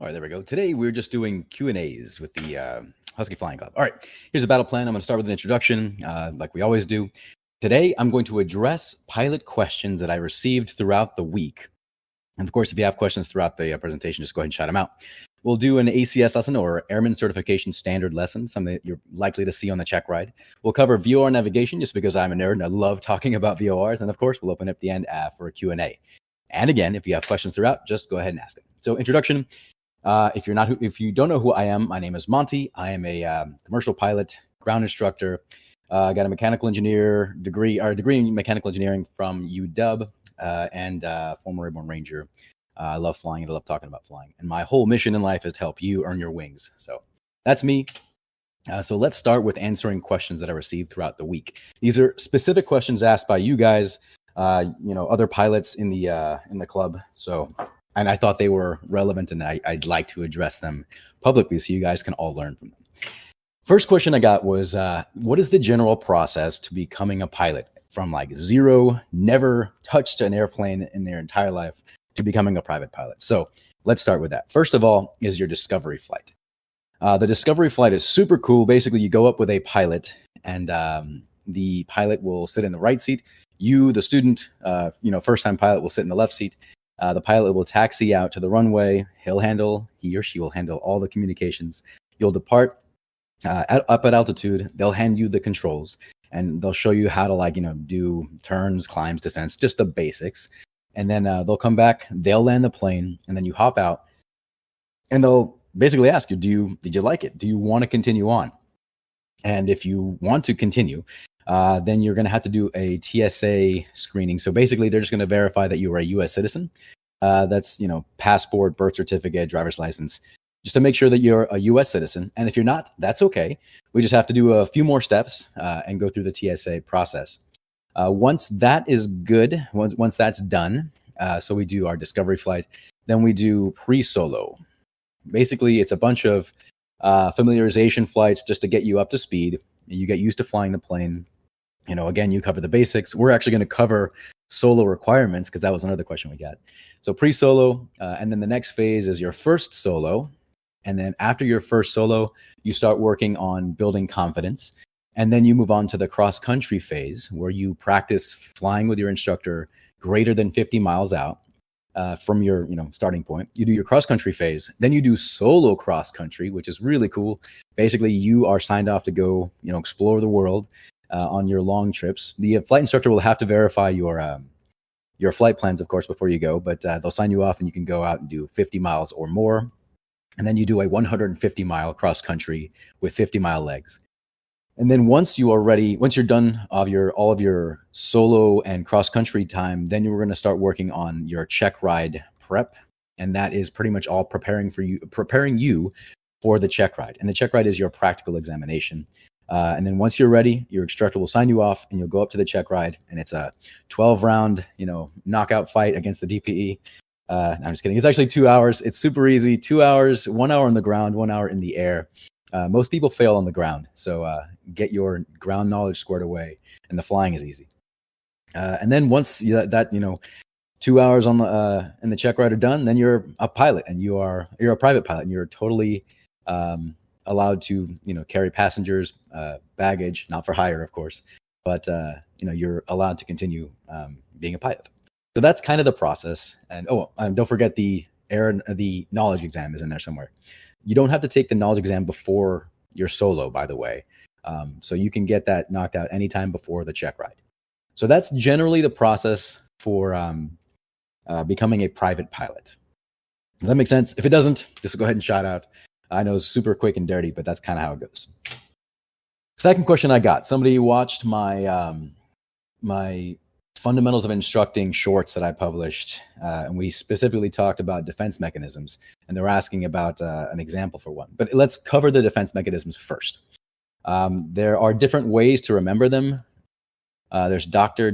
All right, there we go. Today we're just doing Q&As with the Husky Flying Club. All right, here's a battle plan. I'm going to start with an introduction, like we always do. Today, I'm going to address pilot questions that I received throughout the week. And of course, if you have questions throughout the presentation, just go ahead and shout them out. We'll do an ACS lesson or Airman Certification Standard lesson, something that you're likely to see on the check ride. We'll cover VOR navigation just because I'm a nerd and I love talking about VORs. And of course, we'll open up the end for a Q&A. And again, if you have questions throughout, just go ahead and ask them. So introduction. If you don't know who I am, my name is Monty. I am a commercial pilot, ground instructor. I got a mechanical engineer degree in mechanical engineering from UW, and former airborne ranger. I love flying and I love talking about flying. And my whole mission in life is to help you earn your wings. So that's me. So let's start with answering questions that I received throughout the week. These are specific questions asked by you guys, other pilots in the club. And I thought they were relevant, and I'd like to address them publicly so you guys can all learn from them. First question I got was, what is the general process to becoming a pilot from like zero, never touched an airplane in their entire life, to becoming a private pilot? So let's start with that. First of all is your discovery flight. The discovery flight is super cool. Basically, you go up with a pilot, and the pilot will sit in the right seat. You, the student, first-time pilot, will sit in the left seat. The pilot will taxi out to the runway. He or she will handle all the communications. You'll depart up at altitude. They'll hand you the controls, and they'll show you how to do turns, climbs, descents, just the basics. And then they'll come back. They'll land the plane, and then you hop out, and they'll basically ask you, did you like it? Do you want to continue on? And if you want to continue, then you're going to have to do a TSA screening. So basically, they're just going to verify that you are a U.S. citizen. That's, passport, birth certificate, driver's license, just to make sure that you're a U.S. citizen. And if you're not, that's okay. We just have to do a few more steps and go through the TSA process. Once that is good, once that's done, so we do our discovery flight, then we do pre-solo. Basically, it's a bunch of familiarization flights just to get you up to speed. You get used to flying the plane. Again, you cover the basics. We're actually going to cover solo requirements because that was another question we got. So pre-solo, and then the next phase is your first solo. And then after your first solo, you start working on building confidence. And then you move on to the cross-country phase where you practice flying with your instructor greater than 50 miles out from your starting point. You do your cross-country phase. Then you do solo cross-country, which is really cool. Basically, you are signed off to go explore the world on your long trips. The flight instructor will have to verify your flight plans, of course, before you go, but they'll sign you off and you can go out and do 50 miles or more. And then you do a 150-mile cross-country with 50-mile legs. And then once you're done all of your solo and cross-country time, then you're going to start working on your check ride prep. And that is pretty much all preparing you for the check ride. And the check ride is your practical examination. And then once you're ready, your instructor will sign you off and you'll go up to the check ride. And it's a 12-round, knockout fight against the DPE. I'm just kidding. It's actually 2 hours. It's super easy. 2 hours, 1 hour on the ground, 1 hour in the air. Most people fail on the ground. So get your ground knowledge squared away and the flying is easy. And then once that 2 hours on the in the check ride are done, then you're a pilot and you're a private pilot and you're totally allowed to carry passengers, baggage, not for hire, of course, but you're allowed to continue being a pilot. So that's kind of the process. And don't forget the knowledge exam is in there somewhere. You don't have to take the knowledge exam before your solo, by the way. So you can get that knocked out anytime before the check ride. So that's generally the process for becoming a private pilot. Does that make sense? If it doesn't, just go ahead and shout out. I know it's super quick and dirty, but that's kind of how it goes. Second question I got. Somebody watched my my Fundamentals of Instructing shorts that I published, and we specifically talked about defense mechanisms, and they were asking about an example for one. But let's cover the defense mechanisms first. There are different ways to remember them. There's Dr.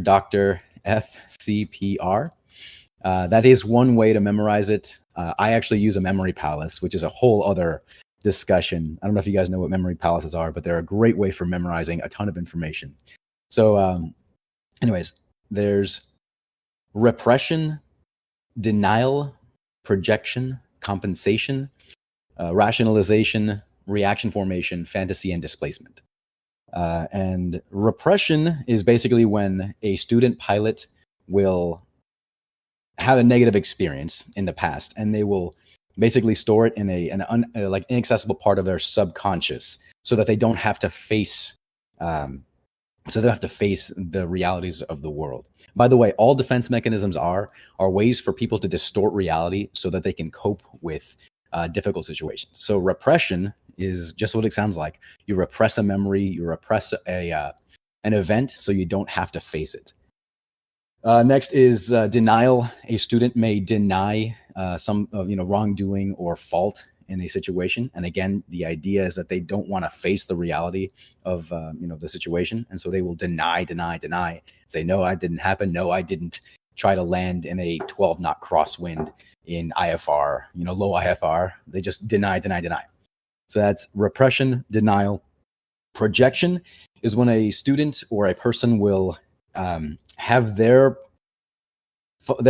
FCPR. That is one way to memorize it. I actually use a memory palace, which is a whole other discussion. I don't know if you guys know what memory palaces are, but they're a great way for memorizing a ton of information. So anyways, there's repression, denial, projection, compensation, rationalization, reaction formation, fantasy, and displacement. And repression is basically when a student pilot will have a negative experience in the past, and they will basically store it in like inaccessible part of their subconscious, so that they don't have to face the realities of the world. By the way, all defense mechanisms are ways for people to distort reality so that they can cope with difficult situations. So repression is just what it sounds like. You repress a memory, you repress an event so you don't have to face it. Next is denial. A student may deny some wrongdoing or fault in a situation, and again, the idea is that they don't want to face the reality of the situation, and so they will deny, say, no, it didn't happen. No, I didn't try to land in a 12-knot crosswind in IFR, low IFR. They just deny. So that's repression, denial. Projection is when a student or a person will have their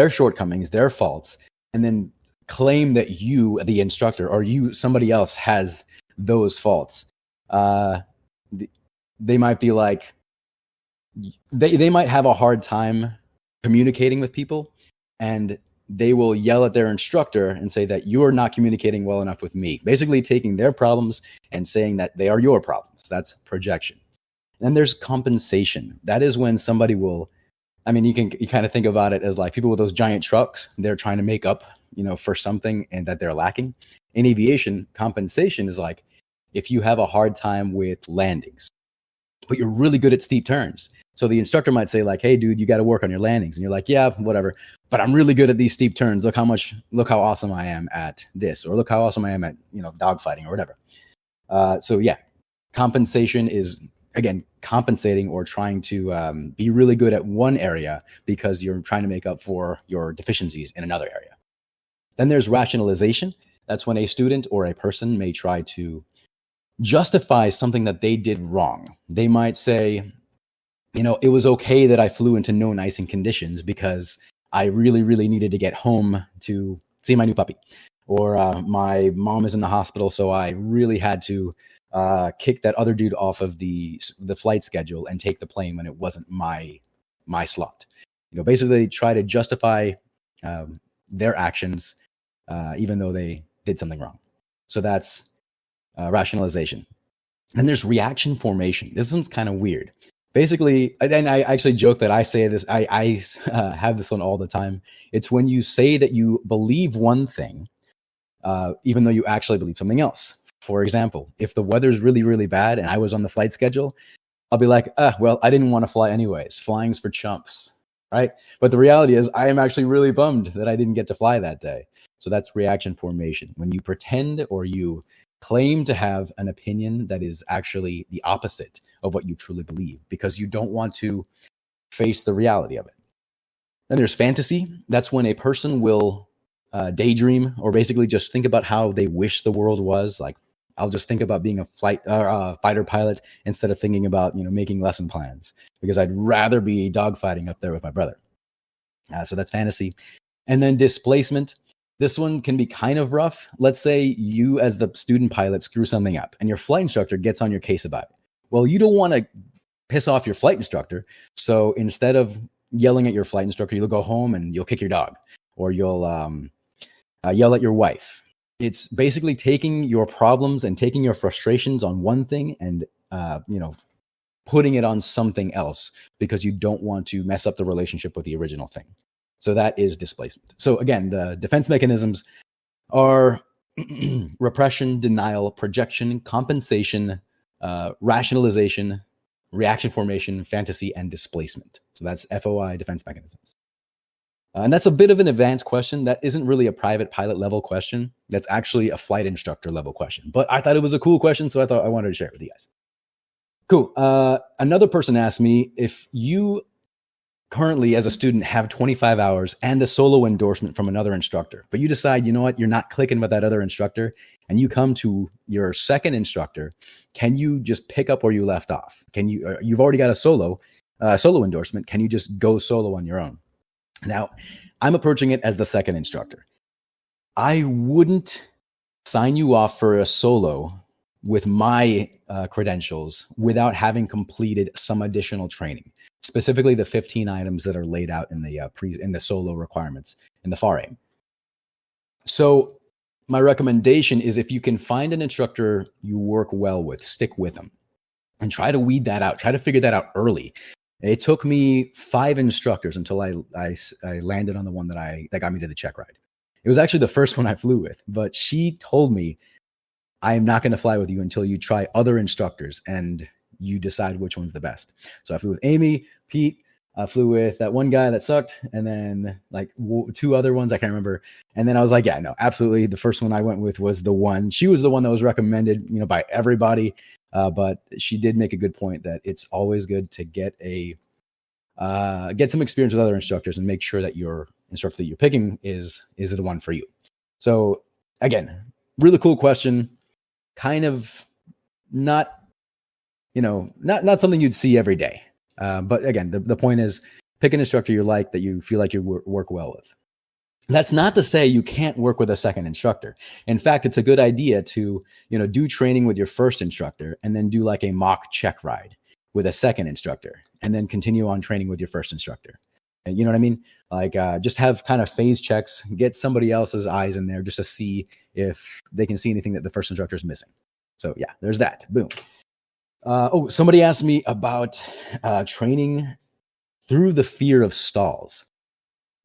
shortcomings, their faults, and then claim that you, the instructor, or somebody else has those faults. They might be like, they might have a hard time communicating with people, and they will yell at their instructor and say that you're not communicating well enough with me, basically taking their problems and saying that they are your problems. That's projection. And then there's compensation. That is when somebody will, you kind of think about it as like people with those giant trucks. They're trying to make up, for something and that they're lacking. In aviation, compensation is like if you have a hard time with landings, but you're really good at steep turns. So the instructor might say like, hey, dude, you got to work on your landings. And you're like, yeah, whatever. But I'm really good at these steep turns. Look how awesome I am at this, or look how awesome I am at, dogfighting or whatever. So yeah, compensation is, again, compensating or trying to be really good at one area because you're trying to make up for your deficiencies in another area. Then there's rationalization. That's when a student or a person may try to justify something that they did wrong. They might say, it was okay that I flew into known icing conditions because I really, really needed to get home to see my new puppy. Or my mom is in the hospital, so I really had to kick that other dude off of the flight schedule and take the plane when it wasn't my slot. Basically try to justify their actions even though they did something wrong. So that's rationalization. Then there's reaction formation. This one's kind of weird. Basically, and I actually joke that I say this, I have this one all the time. It's when you say that you believe one thing, even though you actually believe something else. For example, if the weather's really, really bad and I was on the flight schedule, I'll be like, well, I didn't want to fly anyways. Flying's for chumps, right? But the reality is I am actually really bummed that I didn't get to fly that day. So that's reaction formation. When you pretend or you claim to have an opinion that is actually the opposite of what you truly believe because you don't want to face the reality of it. Then there's fantasy. That's when a person will daydream or basically just think about how they wish the world was. Like, I'll just think about being a fighter pilot instead of thinking about, making lesson plans because I'd rather be dogfighting up there with my brother. So that's fantasy. And then displacement. This one can be kind of rough. Let's say you as the student pilot screw something up and your flight instructor gets on your case about it. Well, you don't want to piss off your flight instructor. So instead of yelling at your flight instructor, you'll go home and you'll kick your dog or you'll yell at your wife. It's basically taking your problems and taking your frustrations on one thing and, putting it on something else because you don't want to mess up the relationship with the original thing. So that is displacement. So again, the defense mechanisms are repression, denial, projection, compensation, rationalization, reaction formation, fantasy, and displacement. So that's FOI defense mechanisms. And that's a bit of an advanced question. That isn't really a private pilot level question. That's actually a flight instructor level question. But I thought it was a cool question, so I thought I wanted to share it with you guys. Cool. Another person asked me, if you currently as a student have 25 hours and a solo endorsement from another instructor, but you decide, you're not clicking with that other instructor and you come to your second instructor, can you just pick up where you left off? Can you, you've already got a solo endorsement. Can you just go solo on your own? Now I'm approaching it as the second instructor. I wouldn't sign you off for a solo with my credentials without having completed some additional training, specifically the 15 items that are laid out in the in the solo requirements in the FAR. So my recommendation is, if you can find an instructor you work well with, stick with them and try to weed that out. Try to figure that out early. It took me 5 instructors until I landed on the one that got me to the check ride. It was actually the first one I flew with, but she told me, I am not going to fly with you until you try other instructors and you decide which one's the best. So I flew with Amy, Pete. I flew with that one guy that sucked, and then like 2 other ones I can't remember. And then I was like, yeah, no, absolutely. The first one I went with was the one. She was the one that was recommended, by everybody. But she did make a good point that it's always good to get some experience with other instructors and make sure that your instructor that you're picking is the one for you. So again, really cool question. Kind of not something you'd see every day. But again, the point is, pick an instructor you like, that you feel like you work well with. That's not to say you can't work with a second instructor. In fact, it's a good idea to, do training with your first instructor and then do like a mock check ride with a second instructor and then continue on training with your first instructor. And you know what I mean? Like just have kind of phase checks, get somebody else's eyes in there just to see if they can see anything that the first instructor is missing. So yeah, there's that. Boom. Somebody asked me about training through the fear of stalls.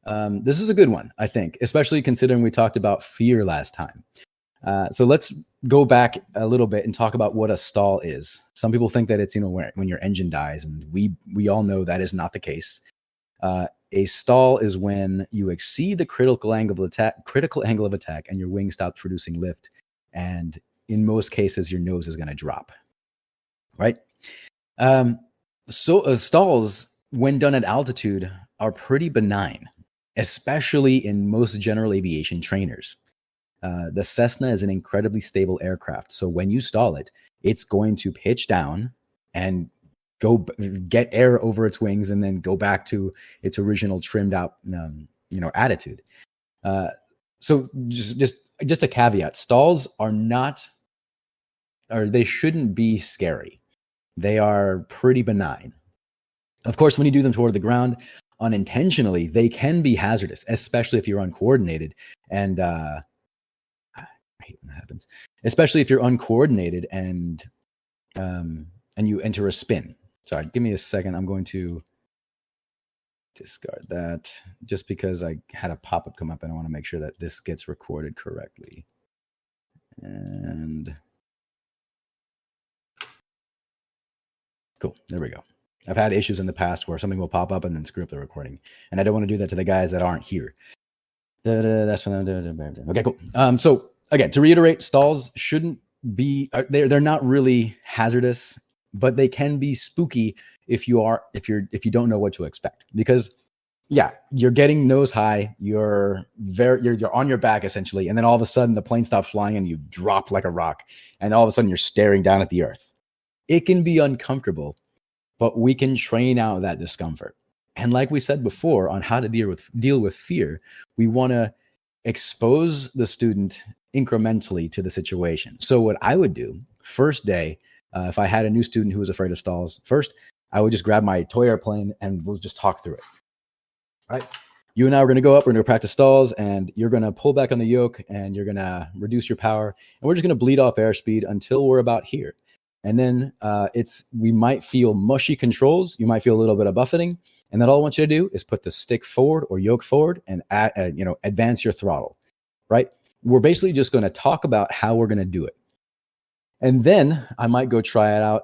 This is a good one, I think, especially considering we talked about fear last time. So let's go back a little bit and talk about what a stall is. Some people think that it's, when your engine dies, and we all know that is not the case. A stall is when you exceed the critical angle of attack and your wing stops producing lift. And in most cases, your nose is going to drop. Right? Stalls, when done at altitude, are pretty benign, especially in most general aviation trainers. The Cessna is an incredibly stable aircraft. So when you stall it, it's going to pitch down and go get air over its wings and then go back to its original trimmed out, attitude. So just a caveat, stalls they shouldn't be scary. They are pretty benign. Of course, when you do them toward the ground unintentionally, they can be hazardous, especially if you're uncoordinated. And I hate when that happens, especially if you're uncoordinated and you enter a spin. Sorry, give me a second. I'm going to discard that just because I had a pop-up come up and I want to make sure that this gets recorded correctly. And cool, there we go. I've had issues in the past where something will pop up and then screw up the recording. And I don't want to do that to the guys that aren't here. That's when okay, cool. So again, to reiterate, stalls shouldn't be, they're not really hazardous, but they can be spooky if you don't know what to expect. Because yeah, you're getting nose high, you're on your back essentially, and then all of a sudden the plane stops flying and you drop like a rock, and all of a sudden you're staring down at the earth. It can be uncomfortable, but we can train out that discomfort. And like we said before on how to deal with fear, we want to expose the student incrementally to the situation. So what I would do first day, if I had a new student who was afraid of stalls, first, I would just grab my toy airplane and we'll just talk through it. All right. You and I are going to go up, we're going to practice stalls, and you're going to pull back on the yoke and you're going to reduce your power. And we're just going to bleed off airspeed until we're about here. And then we might feel mushy controls. You might feel a little bit of buffeting. And then all I want you to do is put the stick forward or yoke forward and advance your throttle, right? We're basically just going to talk about how we're going to do it. And then I might go try it out,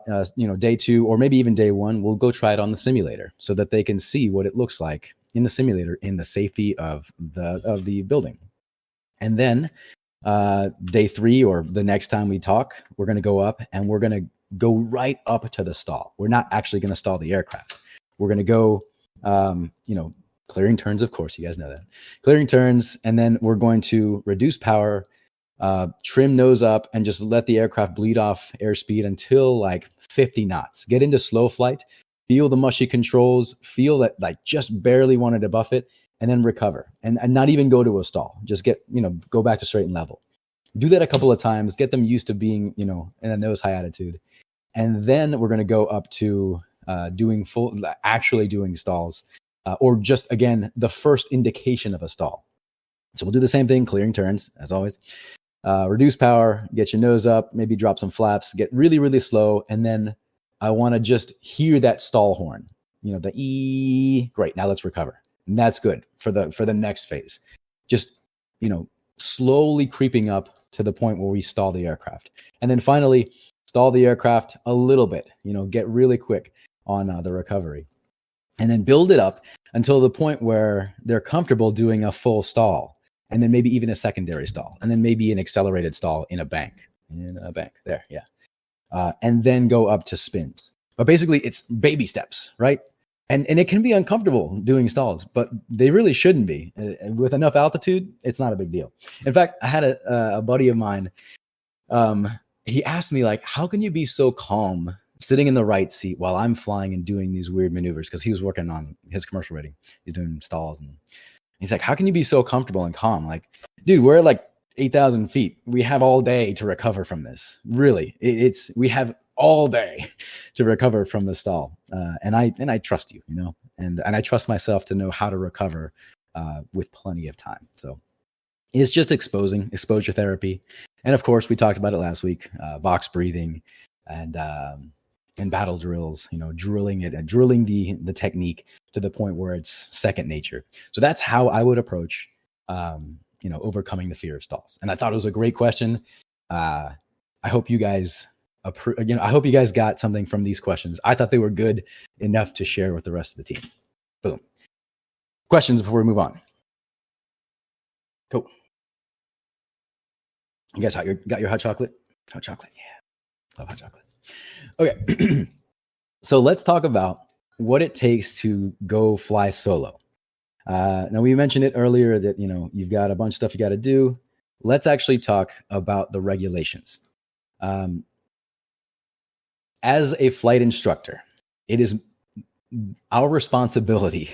day 2 or maybe even day 1. We'll go try it on the simulator so that they can see what it looks like in the simulator in the safety of the building. And then day 3 or the next time we talk, we're going to go up and we're going to go right up to the stall. We're not actually going to stall the aircraft. We're going to go, clearing turns, of course, you guys know that. Clearing turns, and then we're going to reduce power, trim nose up, and just let the aircraft bleed off airspeed until like 50 knots. Get into slow flight, feel the mushy controls, feel that like just barely wanted to buff it, and then recover and not even go to a stall. Just go back to straight and level. Do that a couple of times, get them used to being, in a nose high attitude. And then we're going to go up to actually doing stalls, or just, again, the first indication of a stall. So we'll do the same thing, clearing turns, as always. Reduce power, get your nose up, maybe drop some flaps, get really, really slow. And then I want to just hear that stall horn, the E. Great. Now let's recover. And that's good for the next phase. Just, slowly creeping up to the point where we stall the aircraft. And then finally, stall the aircraft a little bit, get really quick on the recovery. And then build it up until the point where they're comfortable doing a full stall. And then maybe even a secondary stall. And then maybe an accelerated stall in a bank. There, yeah. And then go up to spins. But basically, it's baby steps, right? And it can be uncomfortable doing stalls, but they really shouldn't be. With enough altitude, it's not a big deal. In fact, I had a buddy of mine. He asked me, like, how can you be so calm sitting in the right seat while I'm flying and doing these weird maneuvers? Because he was working on his commercial rating. He's doing stalls. And he's like, how can you be so comfortable and calm? Like, dude, we're at like 8,000 feet. We have all day to recover from this. Really, we have all day to recover from the stall. And I trust you, and I trust myself to know how to recover with plenty of time. So it's just exposure therapy. And of course, we talked about it last week, box breathing and battle drills, drilling the technique to the point where it's second nature. So that's how I would approach, overcoming the fear of stalls. And I thought it was a great question. I hope you guys I hope you guys got something from these questions. I thought they were good enough to share with the rest of the team. Boom. Questions before we move on. Cool. You guys got your hot chocolate? Hot chocolate, yeah. Love hot chocolate. Okay. So let's talk about what it takes to go fly solo. Now, we mentioned it earlier that, you've got a bunch of stuff you got to do. Let's actually talk about the regulations. As a flight instructor, it is our responsibility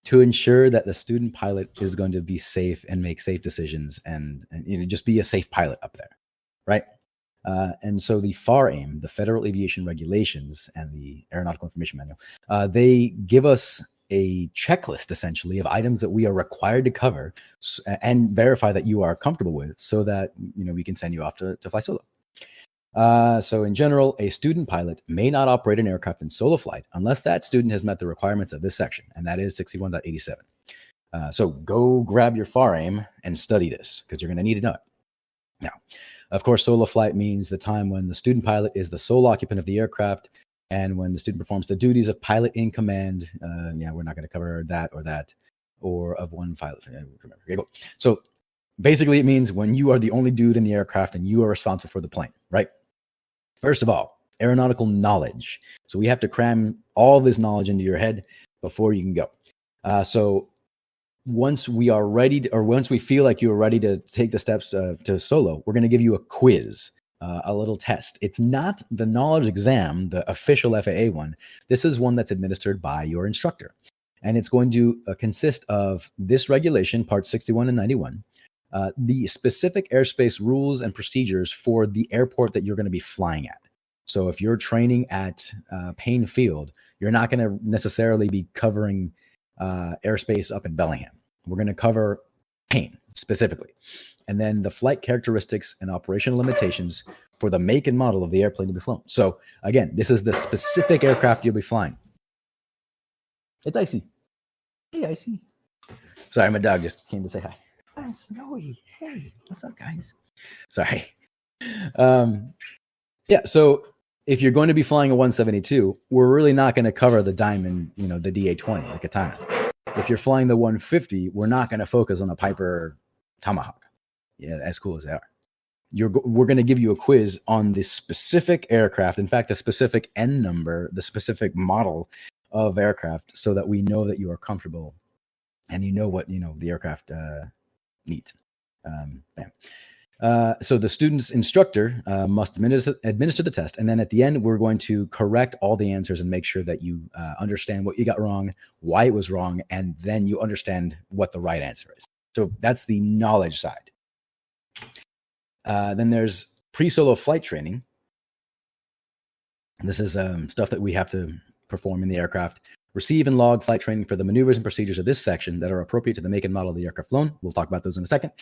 to ensure that the student pilot is going to be safe and make safe decisions and just be a safe pilot up there, right? And so the FAR-AIM, the Federal Aviation Regulations, and the Aeronautical Information Manual, they give us a checklist, essentially, of items that we are required to cover and verify that you are comfortable with so that we can send you off to fly solo. So in general, a student pilot may not operate an aircraft in solo flight unless that student has met the requirements of this section, and that is 61.87. So go grab your FAR-AIM and study this because you're going to need to know it. Now, of course, solo flight means the time when the student pilot is the sole occupant of the aircraft and when the student performs the duties of pilot in command. We're not going to cover that or of one pilot. Remember. Okay, go. So basically, it means when you are the only dude in the aircraft and you are responsible for the plane, right? First of all, aeronautical knowledge. So we have to cram all this knowledge into your head before you can go. So once we are ready once we feel like you're ready to take the steps to solo, we're going to give you a quiz, a little test. It's not the knowledge exam, the official FAA one. This is one that's administered by your instructor. And it's going to consist of this regulation, parts 61 and 91, the specific airspace rules and procedures for the airport that you're going to be flying at. So if you're training at Payne Field, you're not going to necessarily be covering airspace up in Bellingham. We're going to cover Payne specifically. And then the flight characteristics and operational limitations for the make and model of the airplane to be flown. So again, this is the specific aircraft you'll be flying. It's Icy. Hey, Icy. Sorry, my dog just came to say hi. I'm Snowy. Hey, what's up, guys? Sorry. So if you're going to be flying a 172, we're really not going to cover the Diamond, the DA-20, the Katana. If you're flying the 150, we're not going to focus on the Piper Tomahawk. Yeah, as cool as they are. We're going to give you a quiz on the specific aircraft, in fact, the specific N number, the specific model of aircraft, so that we know that you are comfortable and you know what the aircraft needs. So the student's instructor must administer the test, and then at the end, we're going to correct all the answers and make sure that you understand what you got wrong, why it was wrong, and then you understand what the right answer is. So that's the knowledge side. Then there's pre-solo flight training. This is stuff that we have to perform in the aircraft. Receive and log flight training for the maneuvers and procedures of this section that are appropriate to the make and model of the aircraft flown. We'll talk about those in a second.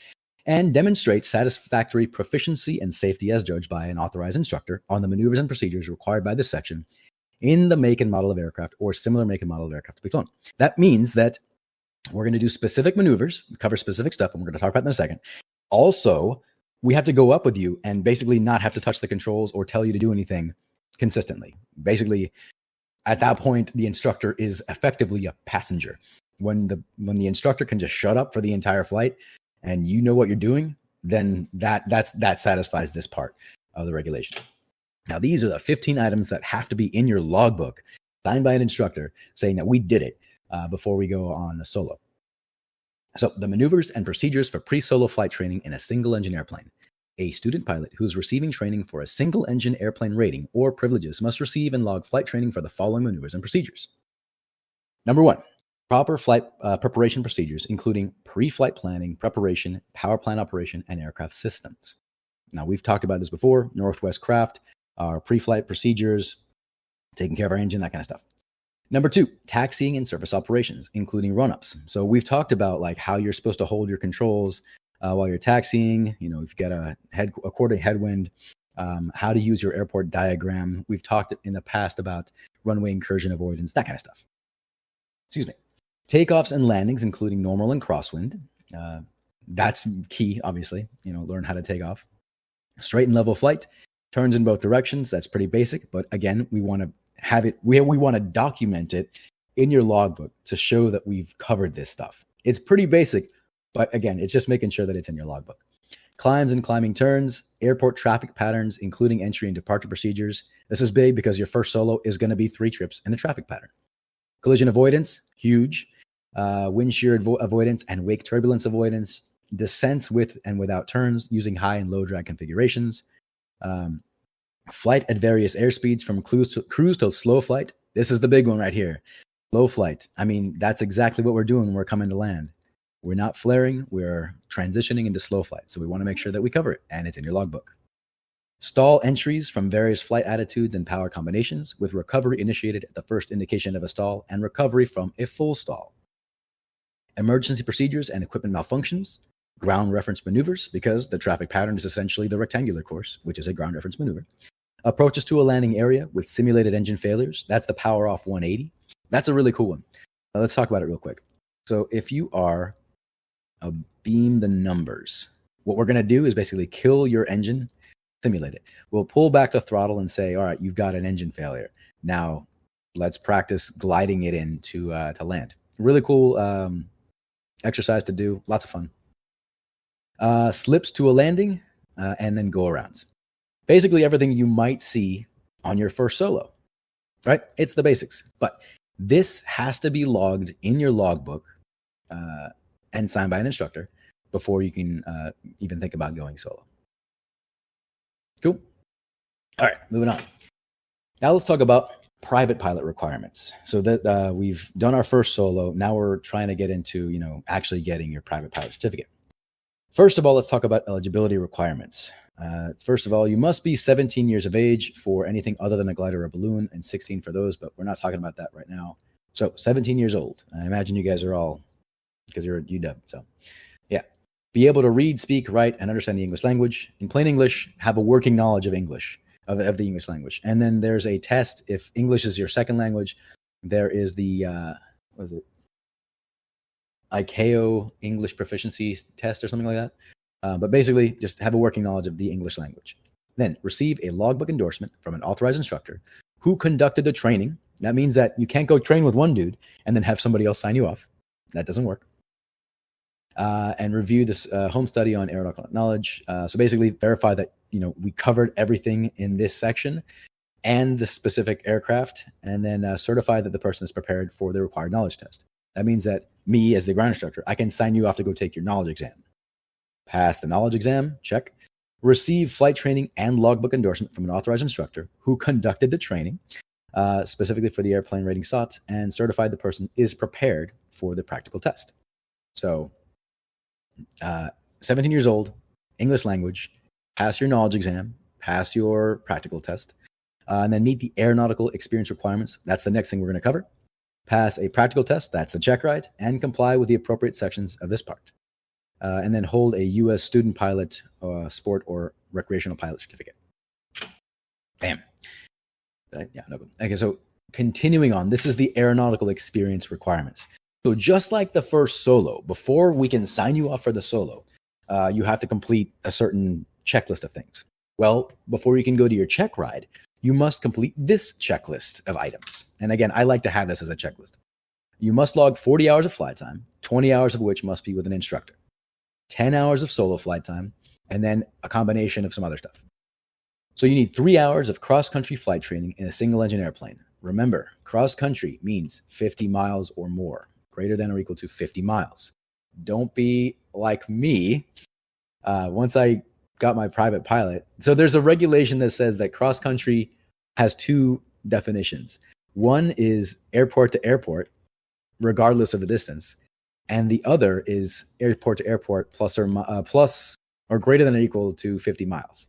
And demonstrate satisfactory proficiency and safety as judged by an authorized instructor on the maneuvers and procedures required by this section in the make and model of aircraft or similar make and model of aircraft to be flown. That means that we're going to do specific maneuvers, cover specific stuff, and we're going to talk about that in a second. Also, we have to go up with you and basically not have to touch the controls or tell you to do anything consistently. Basically, at that point, the instructor is effectively a passenger. When the instructor can just shut up for the entire flight and you know what you're doing, then that satisfies this part of the regulation. Now, these are the 15 items that have to be in your logbook, signed by an instructor, saying that we did it before we go on a solo. So the maneuvers and procedures for pre-solo flight training in a single engine airplane. A student pilot who is receiving training for a single engine airplane rating or privileges must receive and log flight training for the following maneuvers and procedures. Number 1, proper flight preparation procedures, including pre-flight planning, preparation, power plant operation, and aircraft systems. Now, we've talked about this before. Northwest Craft, our pre-flight procedures, taking care of our engine, that kind of stuff. Number 2, taxiing and surface operations, including run-ups. So we've talked about like how you're supposed to hold your controls while you're taxiing. You know, if you get a quarter headwind, how to use your airport diagram. We've talked in the past about runway incursion avoidance, that kind of stuff. Excuse me. Takeoffs and landings, including normal and crosswind. That's key, obviously. You know, learn how to take off. Straight and level flight, turns in both directions. That's pretty basic, but again, we want to have it. We want to document it in your logbook to show that we've covered this stuff. It's pretty basic, but again, it's just making sure that it's in your logbook. Climbs and climbing turns, airport traffic patterns, including entry and departure procedures. This is big because your first solo is going to be 3 trips in the traffic pattern. Collision avoidance, huge. Wind shear avoidance and wake turbulence avoidance. Descents with and without turns using high and low drag configurations. Flight at various airspeeds from cruise to slow flight. This is the big one right here. Slow flight. I mean, that's exactly what we're doing when we're coming to land. We're not flaring. We're transitioning into slow flight. So we want to make sure that we cover it, and it's in your logbook. Stall entries from various flight attitudes and power combinations, with recovery initiated at the first indication of a stall and recovery from a full stall. Emergency procedures and equipment malfunctions. Ground reference maneuvers, because the traffic pattern is essentially the rectangular course, which is a ground reference maneuver. Approaches to a landing area with simulated engine failures. That's the power off 180. That's a really cool one. Let's talk about it real quick. So if you are beam the numbers, what we're going to do is basically kill your engine, simulate it. We'll pull back the throttle and say, all right, you've got an engine failure. Now let's practice gliding it in to land. Really cool exercise to do. Lots of fun. Slips to a landing, and then go-arounds. Basically everything you might see on your first solo, right? It's the basics. But this has to be logged in your logbook and signed by an instructor before you can even think about going solo. Cool. All right, moving on. Now let's talk about private pilot requirements. So that we've done our first solo. Now we're trying to get into, actually getting your private pilot certificate. First of all, let's talk about eligibility requirements. First of all, you must be 17 years of age for anything other than a glider or a balloon, and 16 for those, but we're not talking about that right now. So 17 years old. I imagine you guys are all, because you're at UW. So yeah. Be able to read, speak, write, and understand the English language. In plain English, have a working knowledge of English, of the English language. And then there's a test. If English is your second language, there is the, what is it? ICAO English proficiency test or something like that. But basically, just have a working knowledge of the English language. Then receive a logbook endorsement from an authorized instructor who conducted the training. That means that you can't go train with one dude and then have somebody else sign you off. That doesn't work. And review this home study on aeronautical knowledge. So basically, verify that we covered everything in this section and the specific aircraft, and then certify that the person is prepared for the required knowledge test. That means that me, as the ground instructor, I can sign you off to go take your knowledge exam. Pass the knowledge exam, check. Receive flight training and logbook endorsement from an authorized instructor who conducted the training, specifically for the airplane rating sought, and certified the person is prepared for the practical test. So, 17 years old, English language, pass your knowledge exam, pass your practical test, and then meet the aeronautical experience requirements. That's the next thing we're going to cover. Pass a practical test, that's the check ride, and comply with the appropriate sections of this part. And then hold a U.S. student pilot, sport, or recreational pilot certificate. Bam. Yeah, no good. Okay, so continuing on, this is the aeronautical experience requirements. So just like the first solo, before we can sign you off for the solo, you have to complete a certain checklist of things. Well, before you can go to your check ride, you must complete this checklist of items. And again, I like to have this as a checklist. You must log 40 hours of flight time, 20 hours of which must be with an instructor, 10 hours of solo flight time, and then a combination of some other stuff. So you need 3 hours of cross-country flight training in a single-engine airplane. Remember, cross-country means 50 miles or more, greater than or equal to 50 miles. Don't be like me. Once I got my private pilot, so there's a regulation that says that cross-country has two definitions. One is airport to airport, regardless of the distance, and the other is airport to airport plus or greater than or equal to 50 miles.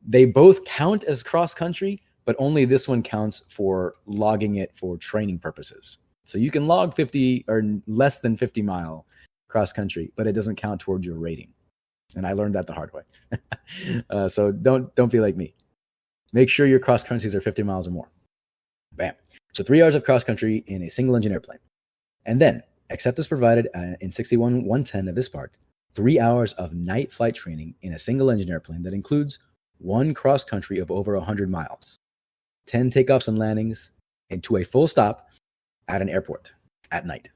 They both count as cross-country, but only this one counts for logging it for training purposes. So you can log 50 or less than 50 mile cross-country, but it doesn't count towards your rating. And I learned that the hard way. So don't be like me. Make sure your cross-countries are 50 miles or more. Bam. So 3 hours of cross-country in a single-engine airplane. And then, except as provided in 61.110 of this part, 3 hours of night flight training in a single-engine airplane that includes one cross-country of over 100 miles, 10 takeoffs and landings, and to a full stop at an airport at night.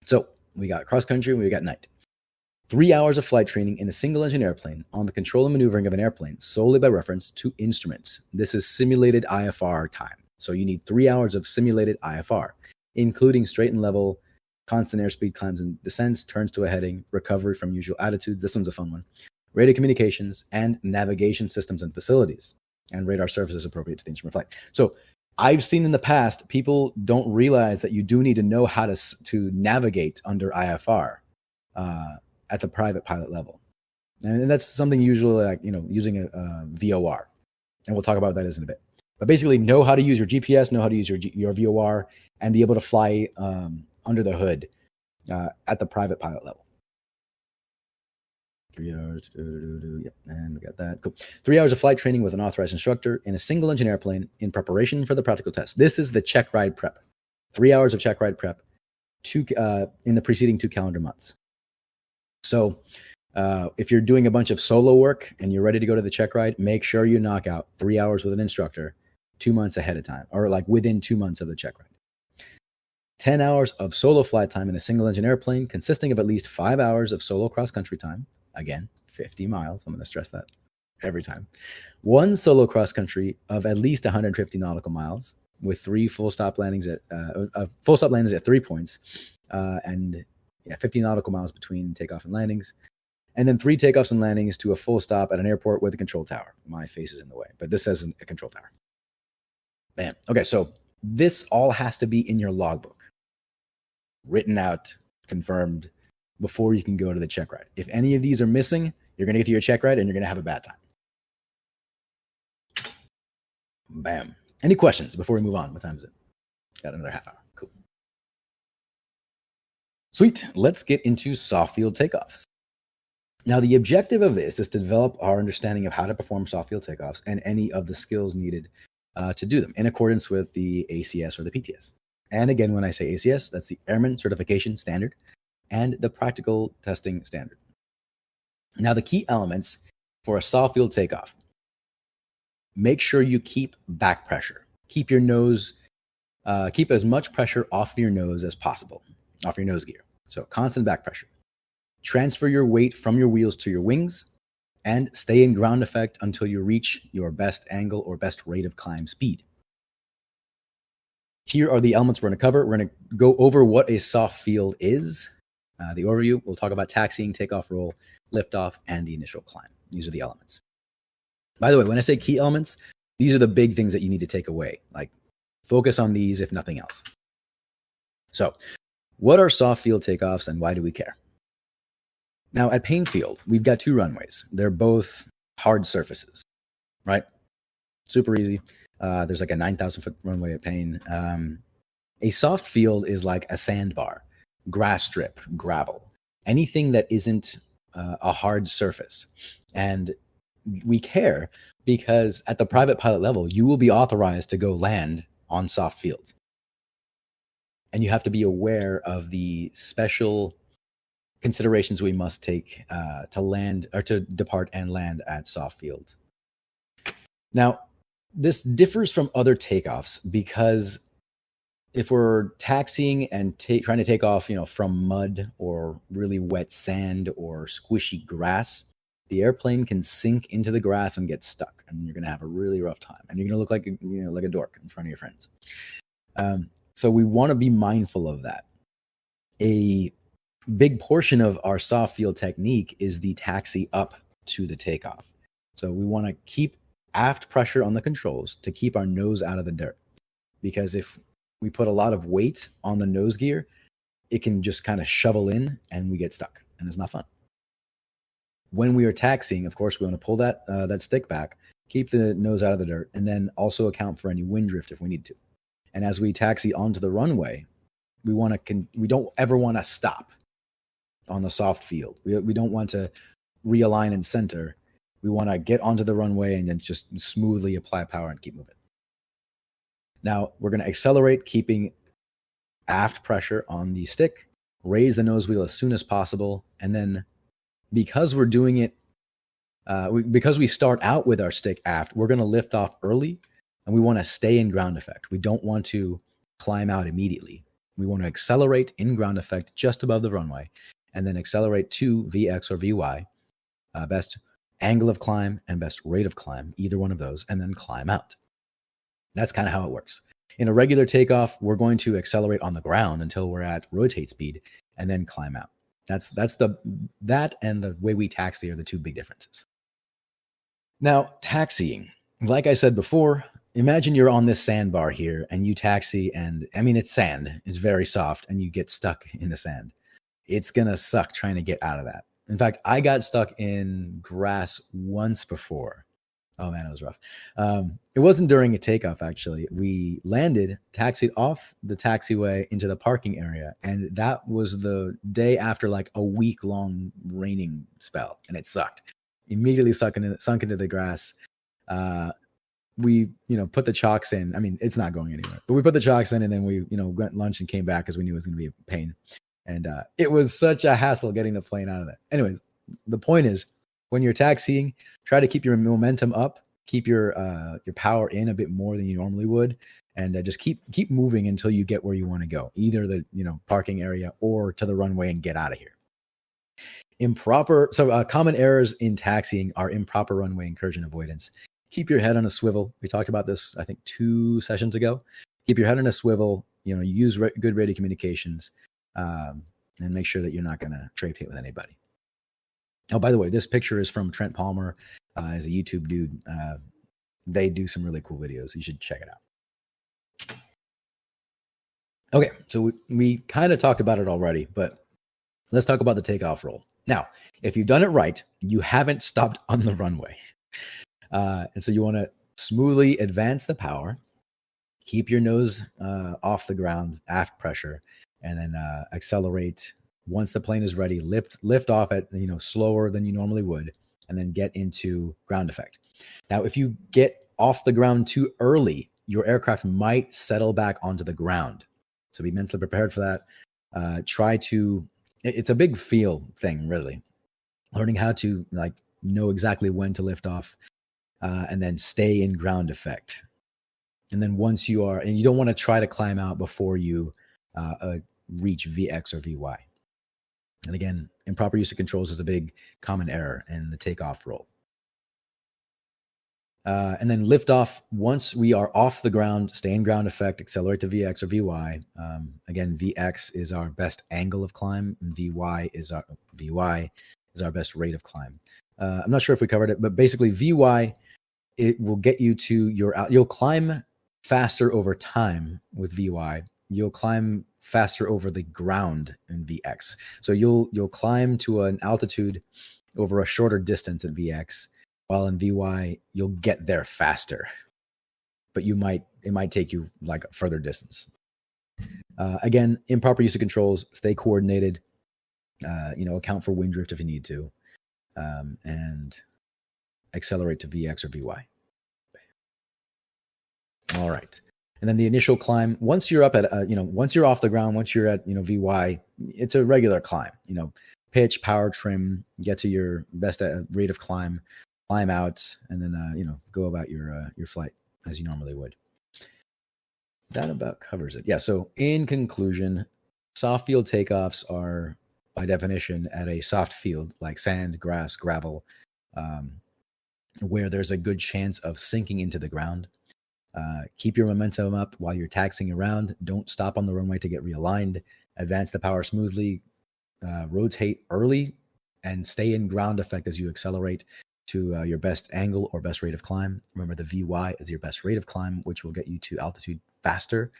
So we got cross-country, we got night. 3 hours of flight training in a single-engine airplane on the control and maneuvering of an airplane solely by reference to instruments. This is simulated IFR time. So you need 3 hours of simulated IFR, including straight and level, constant airspeed climbs and descents, turns to a heading, recovery from usual attitudes. This one's a fun one. Radio communications, and navigation systems and facilities, and radar surfaces appropriate to the instrument flight. So I've seen in the past, people don't realize that you do need to know how to navigate under IFR at the private pilot level. And that's something usually like, using a VOR. And we'll talk about that in a bit. But basically know how to use your GPS, know how to use your VOR, and be able to fly under the hood at the private pilot level. 3 hours, yep, and we got that. Cool. 3 hours of flight training with an authorized instructor in a single-engine airplane in preparation for the practical test. This is the check ride prep. 3 hours of check ride prep in the preceding 2 calendar months. So if you're doing a bunch of solo work and you're ready to go to the check ride, make sure you knock out 3 hours with an instructor 2 months ahead of time, or like within 2 months of the check ride. 10 hours of solo flight time in a single-engine airplane consisting of at least 5 hours of solo cross-country time. Again, 50 miles. I'm going to stress that every time. 1 solo cross-country of at least 150 nautical miles with 3 full stop landings at 3 points, and 50 nautical miles between takeoff and landings. And then 3 takeoffs and landings to a full stop at an airport with a control tower. My face is in the way, but this says a control tower. Bam. Okay, so this all has to be in your logbook, written out, confirmed, before you can go to the check ride. If any of these are missing, you're going to get to your check ride and you're going to have a bad time. Bam. Any questions before we move on? What time is it? Got another half hour. Cool. Sweet. Let's get into soft field takeoffs. Now, the objective of this is to develop our understanding of how to perform soft field takeoffs and any of the skills needed to do them in accordance with the ACS or the PTS. And again, when I say ACS, that's the Airman Certification Standard and the Practical Testing Standard. Now, the key elements for a soft field takeoff: make sure you keep back pressure. Keep your nose, keep as much pressure off of your nose as possible, off your nose gear. So constant back pressure. Transfer your weight from your wheels to your wings, and stay in ground effect until you reach your best angle or best rate of climb speed. Here are the elements we're going to cover. We're going to go over what a soft field is, the overview. We'll talk about taxiing, takeoff, roll, liftoff, and the initial climb. These are the elements. By the way, when I say key elements, these are the big things that you need to take away. Like, focus on these, if nothing else. So, what are soft field takeoffs and why do we care? Now, at Payne Field, we've got 2 runways. They're both hard surfaces, right? Super easy. There's like a 9,000 foot runway at Payne. A soft field is like a sandbar, grass strip, gravel, anything that isn't a hard surface. And we care because at the private pilot level, you will be authorized to go land on soft fields. And you have to be aware of the special considerations we must take to land or to depart and land at soft fields. Now, this differs from other takeoffs because if we're taxiing and trying to take off, from mud or really wet sand or squishy grass, the airplane can sink into the grass and get stuck, and you're going to have a really rough time, and you're going to look like a dork in front of your friends. So we want to be mindful of that. A big portion of our soft field technique is the taxi up to the takeoff. So we want to keep aft pressure on the controls to keep our nose out of the dirt, because if we put a lot of weight on the nose gear, it can just kind of shovel in and we get stuck, and it's not fun. When we are taxiing, of course, we want to pull that stick back, keep the nose out of the dirt, and then also account for any wind drift if we need to. And as we taxi onto the runway, we don't ever want to stop on the soft field. We don't want to realign and center. We want to get onto the runway and then just smoothly apply power and keep moving. Now, we're going to accelerate, keeping aft pressure on the stick, raise the nose wheel as soon as possible, and then because we're doing it, because we start out with our stick aft, we're going to lift off early, and we want to stay in ground effect. We don't want to climb out immediately. We want to accelerate in ground effect just above the runway, and then accelerate to VX or VY, best angle of climb and best rate of climb, either one of those, and then climb out. That's kind of how it works. In a regular takeoff, we're going to accelerate on the ground until we're at rotate speed and then climb out. That and the way we taxi are the two big differences. Now, taxiing, like I said before, imagine you're on this sandbar here and you taxi, and it's sand, it's very soft, and you get stuck in the sand. It's going to suck trying to get out of that. In fact, I got stuck in grass once before. Oh man, it was rough. It wasn't during a takeoff, actually. We landed, taxied off the taxiway into the parking area, and that was the day after like a week-long raining spell, and it sucked. Immediately sunk into the grass. We, put the chocks in. It's not going anywhere, but we put the chocks in, and then we, went lunch and came back because we knew it was going to be a pain. And it was such a hassle getting the plane out of there. Anyways, the point is, when you're taxiing, try to keep your momentum up, keep your power in a bit more than you normally would, and just keep moving until you get where you want to go, either the parking area or to the runway and get out of here. Common errors in taxiing are improper runway incursion avoidance. Keep your head on a swivel. We talked about this, I think, 2 sessions ago. Keep your head on a swivel. Use good radio communications, and make sure that you're not going to trade hit with anybody. Oh, by the way, this picture is from Trent Palmer. He's a YouTube dude. They do some really cool videos. You should check it out. Okay, so we kind of talked about it already, but let's talk about the takeoff roll. Now, if you've done it right, you haven't stopped on the runway. And so you want to smoothly advance the power, keep your nose off the ground, aft pressure, and then accelerate. Once the plane is ready, lift off at slower than you normally would, and then get into ground effect. Now, if you get off the ground too early, your aircraft might settle back onto the ground. So be mentally prepared for that. It's a big feel thing, really. Learning how to know exactly when to lift off, and then stay in ground effect. And then once you are, and you don't want to try to climb out before you reach VX or VY. And again, improper use of controls is a big common error in the takeoff roll. And then lift off once we are off the ground, stay in ground effect, accelerate to VX or VY. Again, VX is our best angle of climb, and VY is our best rate of climb. I'm not sure if we covered it, but basically VY, it will get you to you'll climb faster over time with VY. You'll climb faster over the ground in VX. So you'll climb to an altitude over a shorter distance at VX, while in VY, you'll get there faster, but it might take you like a further distance. Again, improper use of controls, stay coordinated, account for wind drift if you need to, and accelerate to VX or VY. All right. And then the initial climb, once you're up at, once you're off the ground, once you're at, VY, it's a regular climb, pitch, power, trim, get to your best rate of climb out, and then, go about your flight as you normally would. That about covers it. Yeah. So in conclusion, soft field takeoffs are by definition at a soft field like sand, grass, gravel, where there's a good chance of sinking into the ground. Keep your momentum up while you're taxiing around. Don't stop on the runway to get realigned. Advance the power smoothly. Rotate early and stay in ground effect as you accelerate to your best angle or best rate of climb. Remember, the VY is your best rate of climb, which will get you to altitude faster,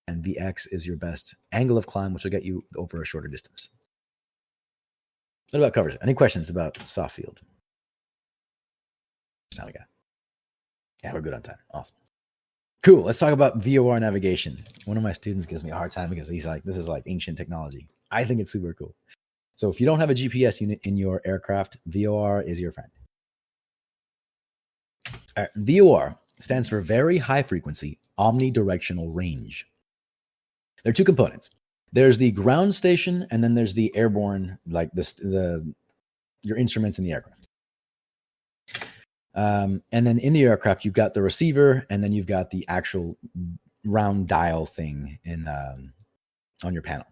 and VX is your best angle of climb, which will get you over a shorter distance. That about covers it. Any questions about soft field? Now we got. Yeah, we're good on time. Awesome. Cool. Let's talk about VOR navigation. One of my students gives me a hard time because he's like, this is like ancient technology. I think it's super cool. So if you don't have a GPS unit in your aircraft, VOR is your friend. All right, VOR stands for Very High Frequency Omnidirectional Range. There are two components. There's the ground station, and then there's the airborne, like your instruments in the aircraft. And then in the aircraft, you've got the receiver, and then you've got the actual round dial thing on your panel.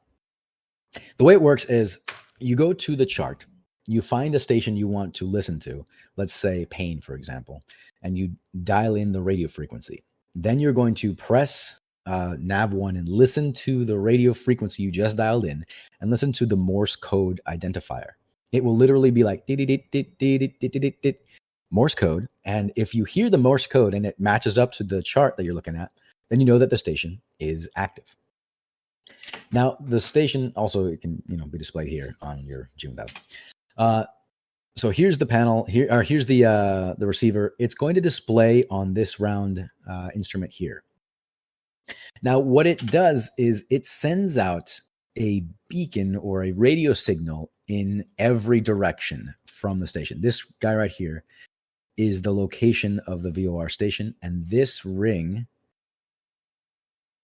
The way it works is you go to the chart, you find a station you want to listen to, let's say Pain, for example, and you dial in the radio frequency. Then you're going to press nav1 and listen to the radio frequency you just dialed in and listen to the Morse code identifier. It will literally be like Morse code. And if you hear the Morse code and it matches up to the chart that you're looking at, then you know that the station is active. Now, the station also, it can be displayed here on your G1000. So here's the panel. Here's the receiver. It's going to display on this round instrument here. Now, what it does is it sends out a beacon or a radio signal in every direction from the station. This guy right here is the location of the VOR station, and this ring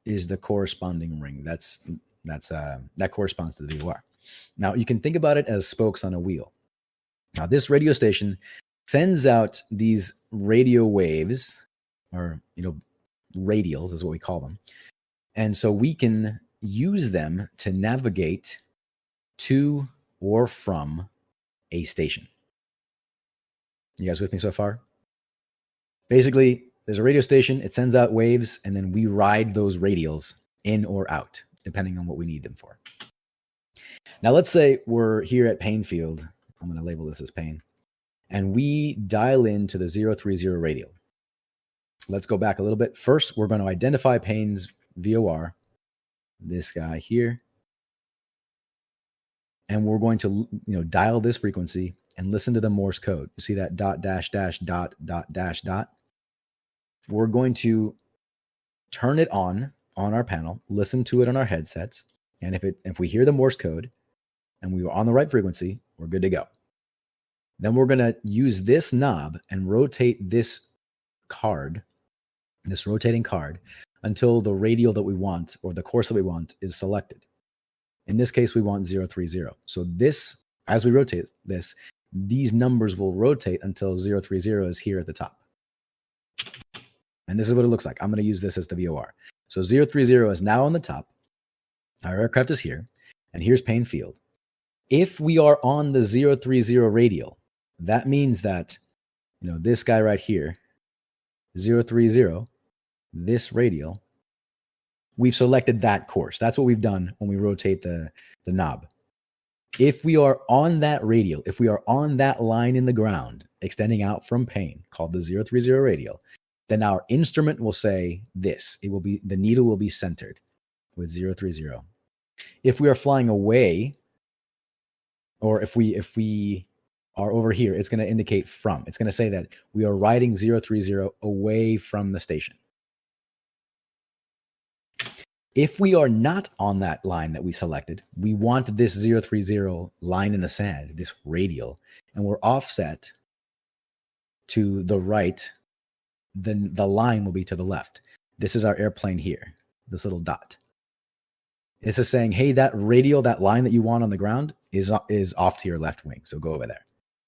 is the corresponding ring. That corresponds to the VOR. Now, you can think about it as spokes on a wheel. Now, this radio station sends out these radio waves, or radials is what we call them. And so we can use them to navigate to or from a station. You guys with me so far? Basically, there's a radio station, it sends out waves, and then we ride those radials in or out, depending on what we need them for. Now, let's say we're here at Pain Field. I'm going to label this as Pain. And we dial into the 030 radial. Let's go back a little bit. First, we're going to identify Pain's VOR, this guy here. And we're going to dial this frequency and listen to the Morse code. You see that dot, dash, dash, dot, dot, dash, dot. We're going to turn it on our panel, listen to it on our headsets. And if we hear the Morse code and we were on the right frequency, we're good to go. Then we're going to use this knob and rotate this rotating card, until the radial that we want or the course that we want is selected. In this case, we want 030. So this, as we rotate this, these numbers will rotate until 030 is here at the top. And this is what it looks like. I'm going to use this as the VOR. So 030 is now on the top. Our aircraft is here, and here's Pain Field. If we are on the 030 radial, that means that, this guy right here, 030, this radial, we've selected that course. That's what we've done when we rotate the knob. If we are on that radial, if we are on that line in the ground, extending out from Pain, called the 030 radial, then our instrument will say this. The needle will be centered with 030. If we are flying away, or if we are over here, it's going to indicate from. It's going to say that we are riding 030 away from the station. If we are not on that line that we selected, we want this 030 line in the sand, this radial, and we're offset to the right, then the line will be to the left. This is our airplane here, this little dot. This is saying, hey, that radial, that line that you want on the ground is off to your left wing, so go over there.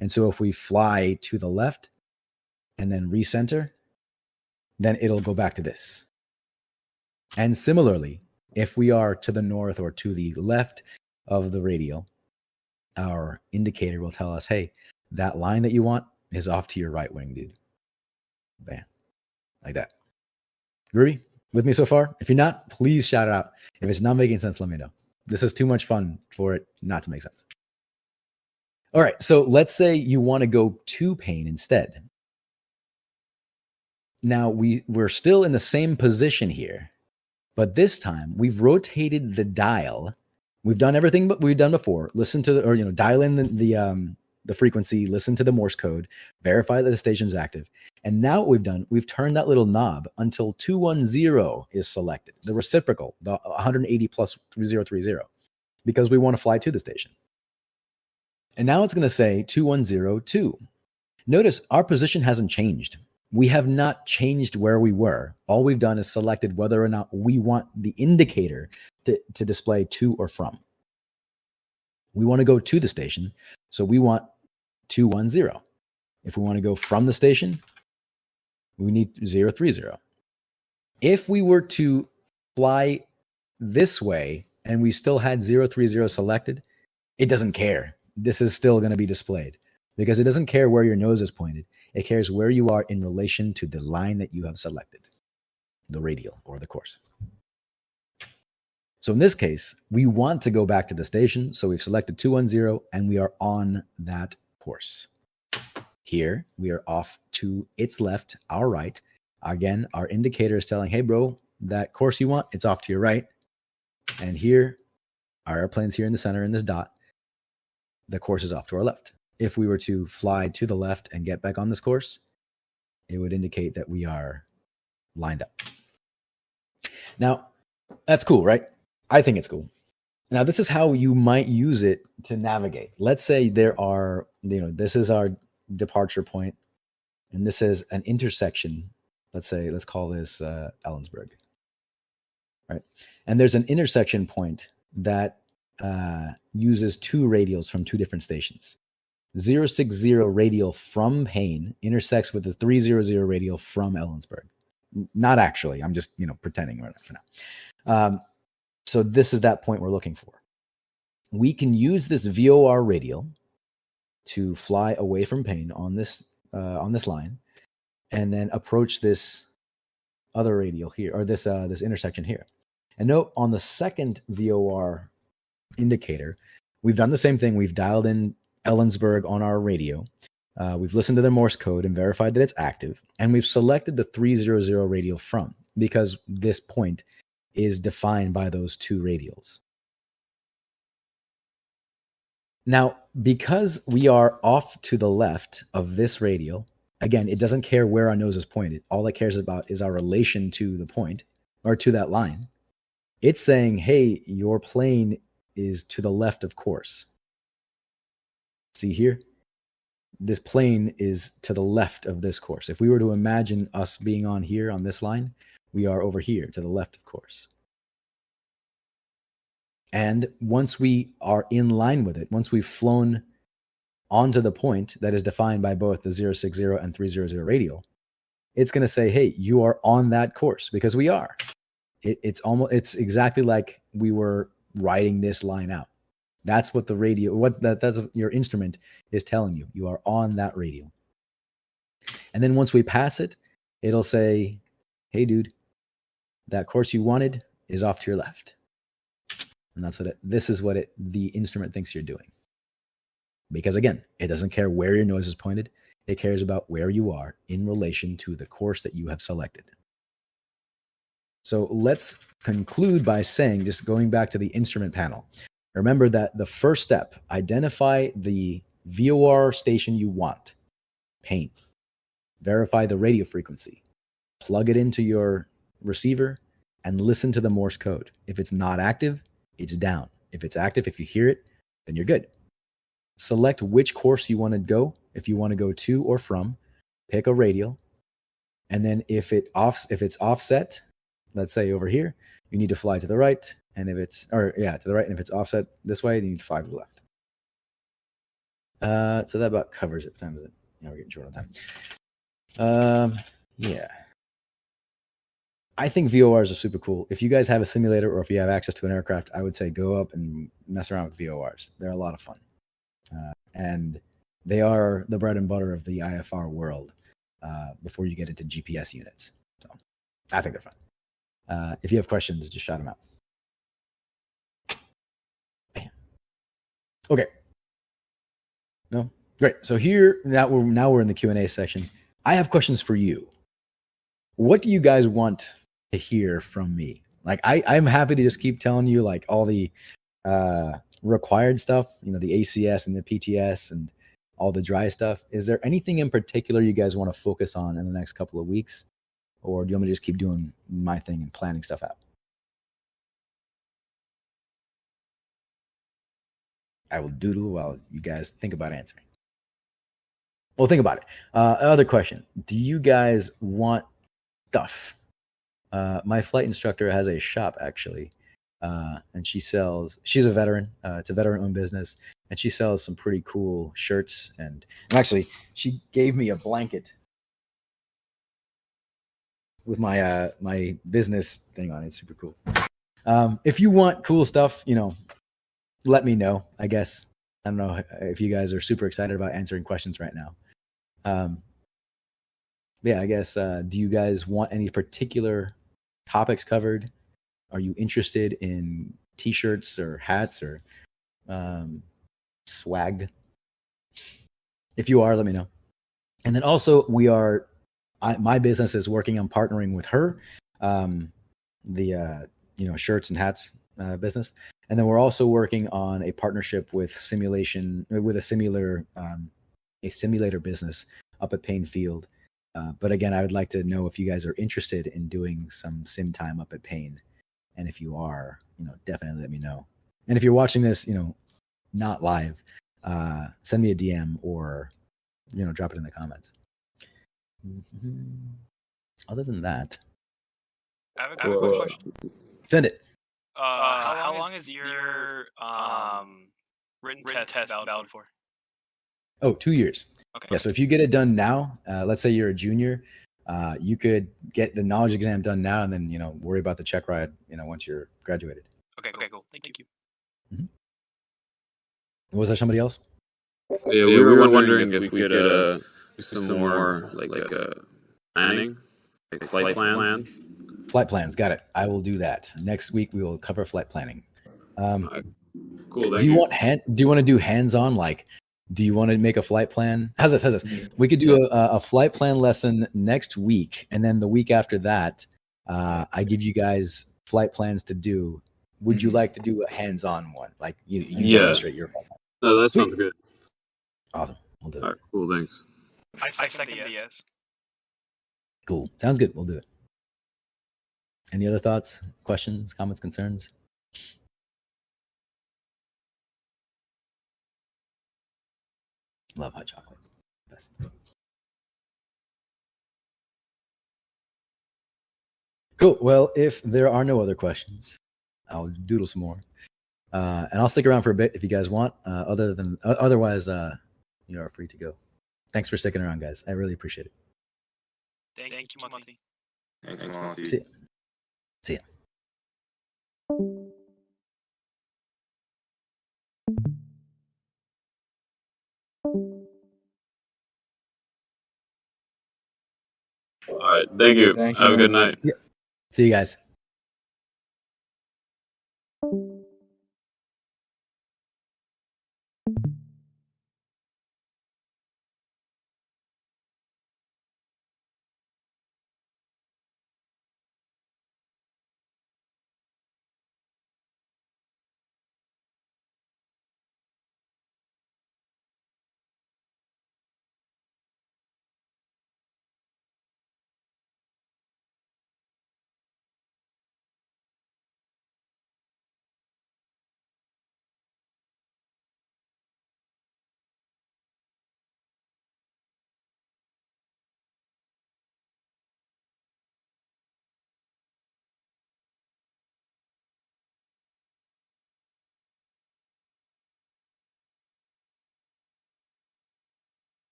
And so if we fly to the left and then recenter, then it'll go back to this. And similarly, if we are to the north or to the left of the radial, our indicator will tell us, hey, that line that you want is off to your right wing, dude. Bam. Like that. Groovy? With me so far? If you're not, please shout it out. If it's not making sense, let me know. This is too much fun for it not to make sense. All right, so let's say you want to go to pane instead. Now, we're still in the same position here, but this time we've rotated the dial. We've done everything but we've done before. Listen to dial in the frequency, listen to the Morse code, verify that the station's active. And now what we've done, we've turned that little knob until 210 is selected, the reciprocal, the 180 plus 030, because we want to fly to the station. And now it's going to say 2102. Notice our position hasn't changed. We have not changed where we were. All we've done is selected whether or not we want the indicator to display to or from. We want to go to the station, so we want 210. If we want to go from the station, we need 030. If we were to fly this way and we still had 030 selected, it doesn't care. This is still going to be displayed because it doesn't care where your nose is pointed. It cares where you are in relation to the line that you have selected, the radial or the course. So in this case, we want to go back to the station. So we've selected 210 and we are on that course. Here, we are off to its left, our right. Again, our indicator is telling, hey, bro, that course you want, it's off to your right. And here, our airplane's here in the center in this dot. The course is off to our left. If we were to fly to the left and get back on this course, it would indicate that we are lined up. Now, that's cool, right? I think it's cool. Now, this is how you might use it to navigate. Let's say there are, this is our departure point, and this is an intersection. Let's call this Ellensburg, right? And there's an intersection point that uses two radials from two different stations. 060 radial from Payne intersects with the 300 radial from Ellensburg. Not actually. I'm just pretending for now. So this is that point we're looking for. We can use this VOR radial to fly away from Payne on this line, and then approach this other radial here, or this intersection here. And note on the second VOR indicator, we've done the same thing. We've dialed in Ellensburg on our radio. We've listened to their Morse code and verified that it's active, and we've selected the 300 radial from, because this point is defined by those two radials. Now, because we are off to the left of this radial, again, it doesn't care where our nose is pointed. All it cares about is our relation to the point, or to that line. It's saying, hey, your plane is to the left of course. See here? This plane is to the left of this course. If we were to imagine us being on here on this line, we are over here to the left of course. And once we are in line with it, once we've flown onto the point that is defined by both the 060 and 300 radial, it's going to say, hey, you are on that course, because we are. It's exactly like we were writing this line out. That's what the radio, that's your instrument is telling you. You are on that radial. And then once we pass it, it'll say, hey, dude, that course you wanted is off to your left. And that's this is what the instrument thinks you're doing. Because again, it doesn't care where your nose is pointed. It cares about where you are in relation to the course that you have selected. So let's conclude by saying, just going back to the instrument panel, remember that the first step, identify the VOR station you want, pane. Verify the radio frequency, plug it into your receiver, and listen to the Morse code. If it's not active, it's down. If it's active, if you hear it, then you're good. Select which course you want to go. If you want to go to or from, pick a radial. And then if it's offset, let's say over here, you need to fly to the right. And if it's, to the right. And if it's offset this way, then you need to fly to the left. So that about covers it. What time is it? Yeah, we're getting short on time. Yeah. I think VORs are super cool. If you guys have a simulator or if you have access to an aircraft, I would say go up and mess around with VORs. They're a lot of fun. And they are the bread and butter of the IFR world before you get into GPS units. So I think they're fun. If you have questions, just shout them out. Bam. Okay. No? Great. So here, now we're in the Q&A section. I have questions for you. What do you guys want to hear from me? Like, I'm happy to just keep telling you like all the required stuff, the ACS and the PTS and all the dry stuff. Is there anything in particular you guys want to focus on in the next couple of weeks? Or do you want me to just keep doing my thing and planning stuff out? I will doodle while you guys think about answering. Well, think about it. Other question. Do you guys want stuff? My flight instructor has a shop actually. And she's a veteran. It's a veteran-owned business, and she sells some pretty cool shirts. And actually, she gave me a blanket with my my business thing on it. It's super cool. If you want cool stuff, let me know. I guess I don't know if you guys are super excited about answering questions right now. Yeah, I guess. Do you guys want any particular topics covered? Are you interested in T-shirts or hats or swag? If you are, let me know. And then also, my business is working on partnering with her, the shirts and hats business, and then we're also working on a partnership with a simulator business up at Payne Field. But again, I would like to know if you guys are interested in doing some sim time up at Payne. And if you are, definitely let me know. And if you're watching this, not live, send me a DM or, drop it in the comments. Mm-hmm. Other than that, I have a quick question. Send it. How long is your written test valid for? Oh, 2 years. Okay. Yeah. So if you get it done now, let's say you're a junior, you could get the knowledge exam done now, and then worry about the check ride. Once you're graduated. Okay. Cool. Thank you. Mm-hmm. Was there somebody else? Yeah, we were wondering if we could do some more like planning, like flight plans. Flight plans, got it. I will do that. Next week we will cover flight planning. Cool. Do you want to do hands-on? Like, do you want to make a flight plan? How's this? We could do a flight plan lesson next week, and then the week after that, I give you guys flight plans to do. Would you like to do a hands-on one? Like you demonstrate your flight plan? No, that sounds good. Awesome. We'll do it. All right, cool, thanks. I second the yes. Cool. Sounds good. We'll do it. Any other thoughts, questions, comments, concerns? Love hot chocolate. Best. Cool. Well, if there are no other questions, I'll doodle some more. And I'll stick around for a bit if you guys want. Otherwise, you are free to go. Thanks for sticking around, guys. I really appreciate it. Thank you, Monty. Thanks, Monty. See ya. All right, thank you. Have a good night. Yeah. See you guys.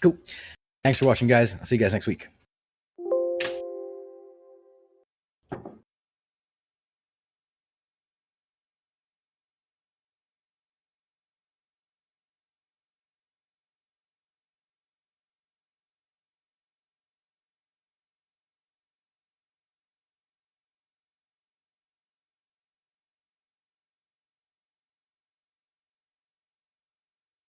Cool. Thanks for watching, guys. I'll see you guys next week.